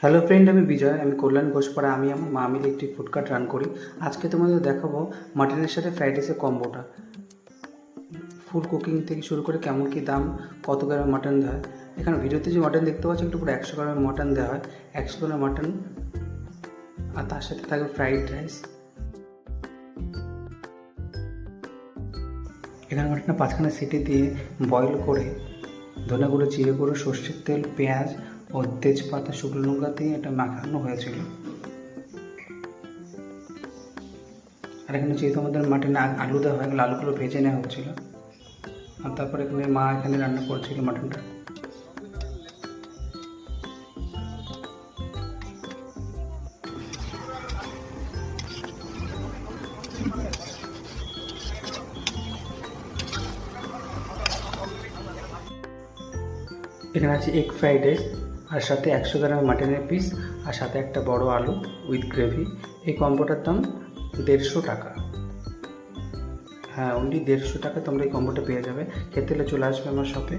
Hello friend, আমি বিজয়। আমি কল্যাণ ঘোষপাড়া। আমি আমার মা মিলে একটি ফুডকার্ট রান করি। আজকে তোমাদের দেখাবো মাটনের সাথে ফ্রাইড রাইসের কম্বোটা। ফুল কুকিং থেকে শুরু করে কেমন কী দাম, কত গ্রাম মাটন দেওয়া হয়। এখানে ভিডিওতে যে মাটন দেখতে পাচ্ছি একটু পুরো 100 গ্রামের মাটন দেওয়া হয়, 100 গ্রাম মাটন। আর তার সাথে থাকবে ফ্রাইড রাইস। এখানে মাটনটা 5খানা সিটি দিয়ে বয়েল করে ধনে গুঁড়ো, জিরে গুঁড়ো, সর্ষের তেল, পেঁয়াজ ও তেজপাতা, শুকনো লঙ্কা দিয়ে এটা মাখানো হয়েছিল। আর এখানে যেহেতু আমাদের মাটনে আলু দেওয়া হয়, আলুগুলো ভেজে নেওয়া হচ্ছিলো। আর তারপর এখানে মা রান্না করছিল মাটনটা। এখানে আছে এগ ফ্রাইড রাইস, আর সাথে 100 গ্রাম মাটনের পিস, আর সাথে একটা বড় আলু উইথ গ্রেভি। এই কম্বোটার দাম 150 টাকা। হ্যাঁ, অনলি 150 টাকা তোমরা এই কম্বোটা পেয়ে যাবে। খেতে হলে চলে আসবে আমার শপে।